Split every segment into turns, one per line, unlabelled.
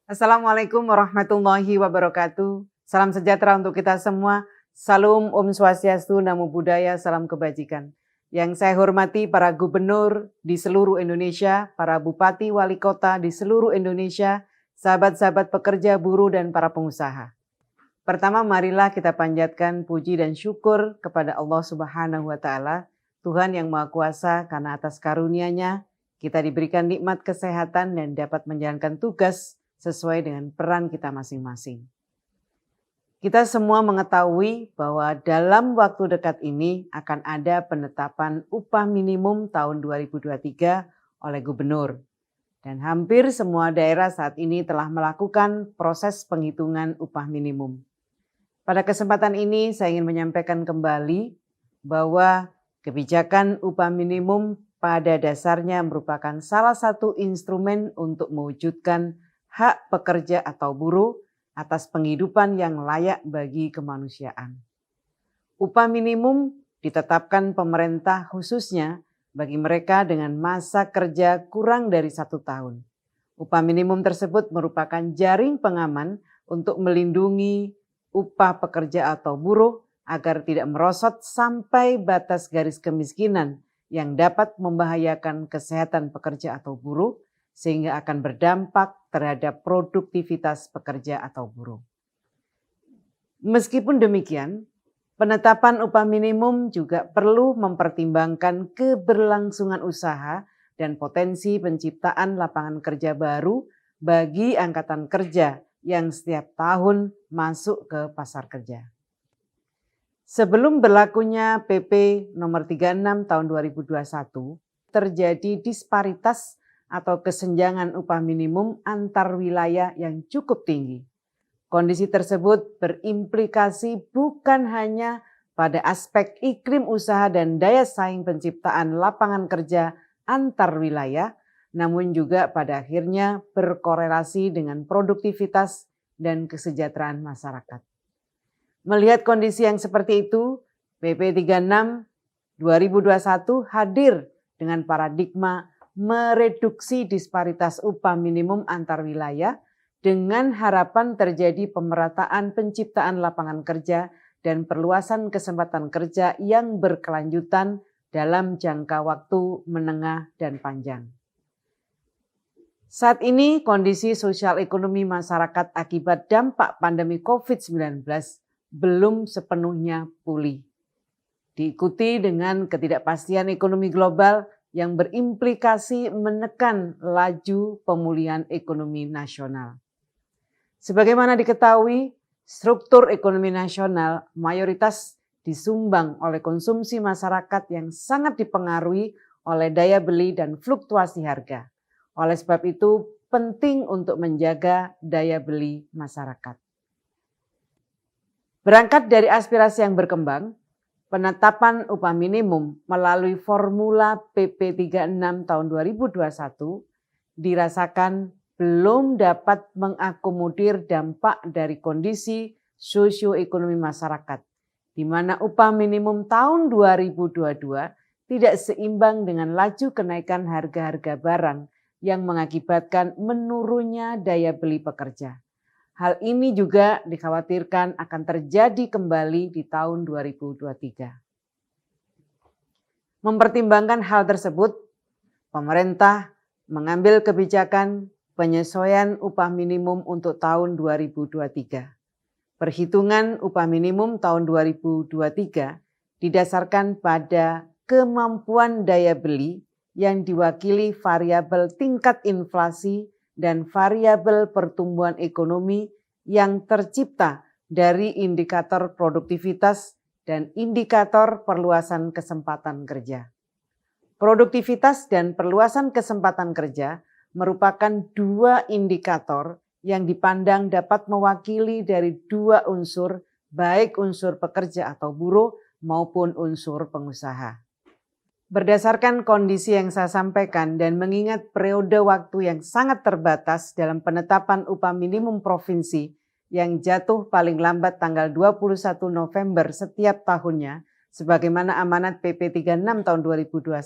Assalamualaikum warahmatullahi wabarakatuh. Salam sejahtera untuk kita semua. Salam Om Swastiastu, Namo Buddhaya, salam kebajikan. Yang saya hormati para gubernur di seluruh Indonesia, para bupati wali kota di seluruh Indonesia, sahabat-sahabat pekerja, buruh, dan para pengusaha. Pertama, marilah kita panjatkan puji dan syukur kepada Allah Subhanahu wa Ta'ala, Tuhan yang Maha Kuasa, karena atas karunia-Nya kita diberikan nikmat kesehatan dan dapat menjalankan tugas sesuai dengan peran kita masing-masing. Kita semua mengetahui bahwa dalam waktu dekat ini akan ada penetapan upah minimum tahun 2023 oleh gubernur. Dan hampir semua daerah saat ini telah melakukan proses penghitungan upah minimum. Pada kesempatan ini saya ingin menyampaikan kembali bahwa kebijakan upah minimum pada dasarnya merupakan salah satu instrumen untuk mewujudkan hak pekerja atau buruh atas penghidupan yang layak bagi kemanusiaan. Upah minimum ditetapkan pemerintah khususnya bagi mereka dengan masa kerja kurang dari 1 tahun. Upah minimum tersebut merupakan jaring pengaman untuk melindungi upah pekerja atau buruh agar tidak merosot sampai batas garis kemiskinan yang dapat membahayakan kesehatan pekerja atau buruh, sehingga akan berdampak terhadap produktivitas pekerja atau buruh. Meskipun demikian, penetapan upah minimum juga perlu mempertimbangkan keberlangsungan usaha dan potensi penciptaan lapangan kerja baru bagi angkatan kerja yang setiap tahun masuk ke pasar kerja. Sebelum berlakunya PP nomor 36 tahun 2021, terjadi disparitas atau kesenjangan upah minimum antar wilayah yang cukup tinggi. Kondisi tersebut berimplikasi bukan hanya pada aspek iklim usaha dan daya saing penciptaan lapangan kerja antar wilayah, namun juga pada akhirnya berkorelasi dengan produktivitas dan kesejahteraan masyarakat. Melihat kondisi yang seperti itu, PP 36 2021 hadir dengan paradigma mereduksi disparitas upah minimum antar wilayah dengan harapan terjadi pemerataan penciptaan lapangan kerja dan perluasan kesempatan kerja yang berkelanjutan dalam jangka waktu menengah dan panjang. Saat ini kondisi sosial ekonomi masyarakat akibat dampak pandemi COVID-19 belum sepenuhnya pulih. Diikuti dengan ketidakpastian ekonomi global yang berimplikasi menekan laju pemulihan ekonomi nasional. Sebagaimana diketahui, struktur ekonomi nasional mayoritas disumbang oleh konsumsi masyarakat yang sangat dipengaruhi oleh daya beli dan fluktuasi harga. Oleh sebab itu, penting untuk menjaga daya beli masyarakat. Berangkat dari aspirasi yang berkembang, penetapan upah minimum melalui formula PP 36 tahun 2021 dirasakan belum dapat mengakomodir dampak dari kondisi sosioekonomi masyarakat, di mana upah minimum tahun 2022 tidak seimbang dengan laju kenaikan harga-harga barang yang mengakibatkan menurunnya daya beli pekerja. Hal ini juga dikhawatirkan akan terjadi kembali di tahun 2023. Mempertimbangkan hal tersebut, pemerintah mengambil kebijakan penyesuaian upah minimum untuk tahun 2023. Perhitungan upah minimum tahun 2023 didasarkan pada kemampuan daya beli yang diwakili variabel tingkat inflasi dan variabel pertumbuhan ekonomi yang tercipta dari indikator produktivitas dan indikator perluasan kesempatan kerja. Produktivitas dan perluasan kesempatan kerja merupakan dua indikator yang dipandang dapat mewakili dari dua unsur, baik unsur pekerja atau buruh maupun unsur pengusaha. Berdasarkan kondisi yang saya sampaikan dan mengingat periode waktu yang sangat terbatas dalam penetapan upah minimum provinsi yang jatuh paling lambat tanggal 21 November setiap tahunnya, sebagaimana amanat PP 36 tahun 2021,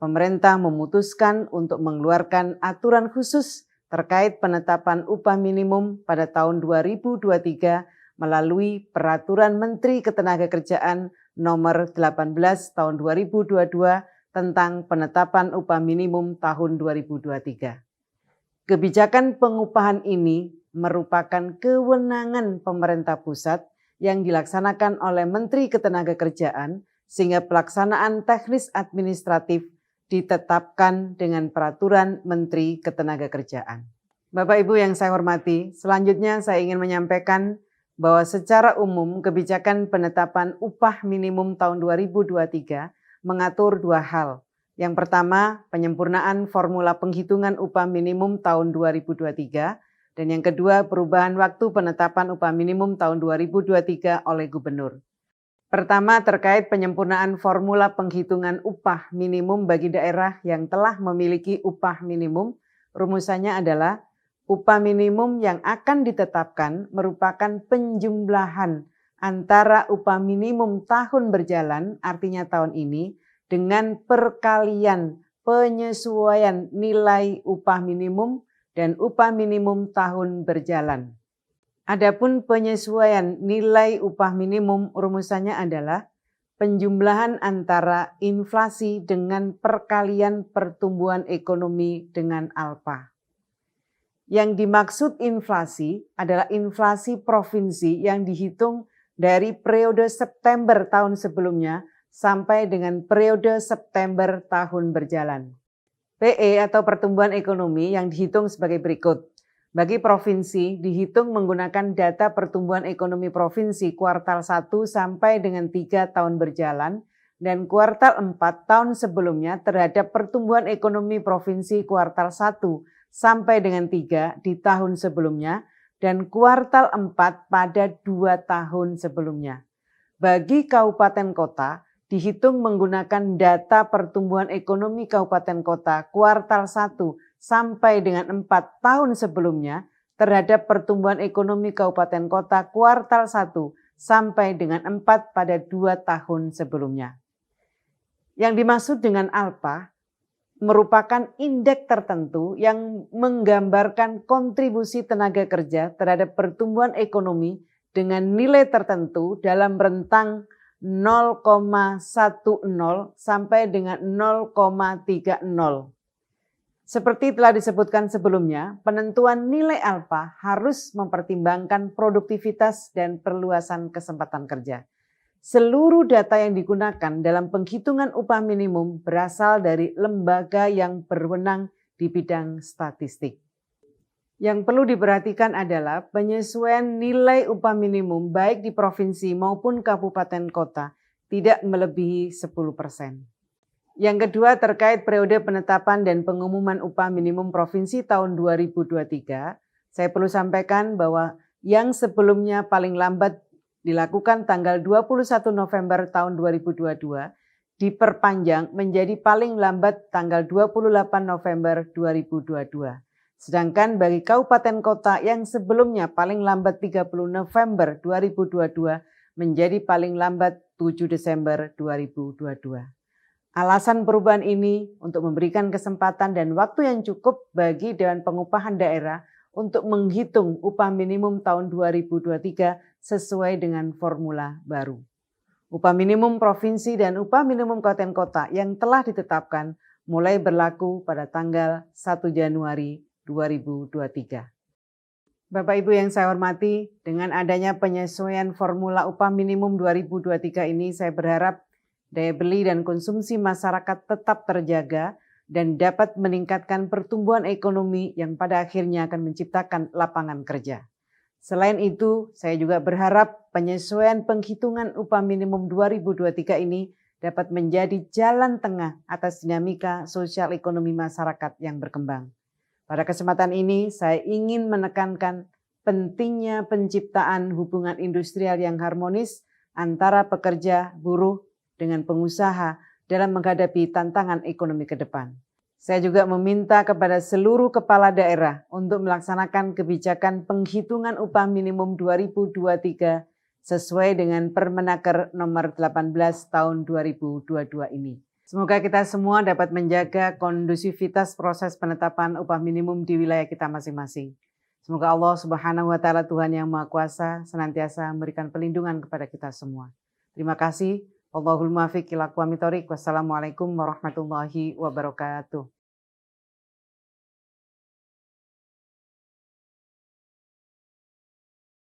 pemerintah memutuskan untuk mengeluarkan aturan khusus terkait penetapan upah minimum pada tahun 2023 melalui Peraturan Menteri Ketenagakerjaan Nomor 18 Tahun 2022 tentang penetapan upah minimum tahun 2023. Kebijakan pengupahan ini merupakan kewenangan pemerintah pusat yang dilaksanakan oleh Menteri Ketenagakerjaan sehingga pelaksanaan teknis administratif ditetapkan dengan Peraturan Menteri Ketenagakerjaan. Bapak Ibu yang saya hormati, selanjutnya saya ingin menyampaikan bahwa secara umum kebijakan penetapan upah minimum tahun 2023 mengatur dua hal. Yang pertama, penyempurnaan formula penghitungan upah minimum tahun 2023 dan yang kedua, perubahan waktu penetapan upah minimum tahun 2023 oleh Gubernur. Pertama, terkait penyempurnaan formula penghitungan upah minimum bagi daerah yang telah memiliki upah minimum, rumusannya adalah upah minimum yang akan ditetapkan merupakan penjumlahan antara upah minimum tahun berjalan, artinya tahun ini, dengan perkalian penyesuaian nilai upah minimum dan upah minimum tahun berjalan. Adapun penyesuaian nilai upah minimum rumusannya adalah penjumlahan antara inflasi dengan perkalian pertumbuhan ekonomi dengan alfa. Yang dimaksud inflasi adalah inflasi provinsi yang dihitung dari periode September tahun sebelumnya sampai dengan periode September tahun berjalan. PE atau pertumbuhan ekonomi yang dihitung sebagai berikut. Bagi provinsi dihitung menggunakan data pertumbuhan ekonomi provinsi kuartal 1 sampai dengan 3 tahun berjalan dan kuartal 4 tahun sebelumnya terhadap pertumbuhan ekonomi provinsi kuartal 1 sampai dengan 3 di tahun sebelumnya dan kuartal 4 pada 2 tahun sebelumnya. Bagi kabupaten kota dihitung menggunakan data pertumbuhan ekonomi kabupaten kota kuartal 1 sampai dengan 4 tahun sebelumnya terhadap pertumbuhan ekonomi kabupaten kota kuartal 1 sampai dengan 4 pada 2 tahun sebelumnya. Yang dimaksud dengan alfa merupakan indeks tertentu yang menggambarkan kontribusi tenaga kerja terhadap pertumbuhan ekonomi dengan nilai tertentu dalam rentang 0,10 sampai dengan 0,30. Seperti telah disebutkan sebelumnya, penentuan nilai alfa harus mempertimbangkan produktivitas dan perluasan kesempatan kerja. Seluruh data yang digunakan dalam penghitungan upah minimum berasal dari lembaga yang berwenang di bidang statistik. Yang perlu diperhatikan adalah penyesuaian nilai upah minimum baik di provinsi maupun kabupaten kota tidak melebihi 10%. Yang kedua terkait periode penetapan dan pengumuman upah minimum provinsi tahun 2023, saya perlu sampaikan bahwa yang sebelumnya paling lambat dilakukan tanggal 21 November tahun 2022 diperpanjang menjadi paling lambat tanggal 28 November 2022. Sedangkan bagi kabupaten kota yang sebelumnya paling lambat 30 November 2022 menjadi paling lambat 7 Desember 2022. Alasan perubahan ini untuk memberikan kesempatan dan waktu yang cukup bagi Dewan Pengupahan Daerah untuk menghitung upah minimum tahun 2023 sesuai dengan formula baru. Upah minimum provinsi dan upah minimum kabupaten kota yang telah ditetapkan mulai berlaku pada tanggal 1 Januari 2023. Bapak Ibu yang saya hormati, dengan adanya penyesuaian formula upah minimum 2023 ini saya berharap daya beli dan konsumsi masyarakat tetap terjaga dan dapat meningkatkan pertumbuhan ekonomi yang pada akhirnya akan menciptakan lapangan kerja. Selain itu, saya juga berharap penyesuaian penghitungan upah minimum 2023 ini dapat menjadi jalan tengah atas dinamika sosial ekonomi masyarakat yang berkembang. Pada kesempatan ini, saya ingin menekankan pentingnya penciptaan hubungan industrial yang harmonis antara pekerja, buruh, dengan pengusaha dalam menghadapi tantangan ekonomi ke depan. Saya juga meminta kepada seluruh kepala daerah untuk melaksanakan kebijakan penghitungan upah minimum 2023 sesuai dengan Permenaker nomor 18 tahun 2022 ini. Semoga kita semua dapat menjaga kondusivitas proses penetapan upah minimum di wilayah kita masing-masing. Semoga Allah Subhanahu wa Ta'ala, Tuhan yang Maha Kuasa, senantiasa memberikan pelindungan kepada kita semua. Terima kasih. Allahul muwaffiq ila aqwamit thoriq. Wassalamualaikum warahmatullahi wabarakatuh.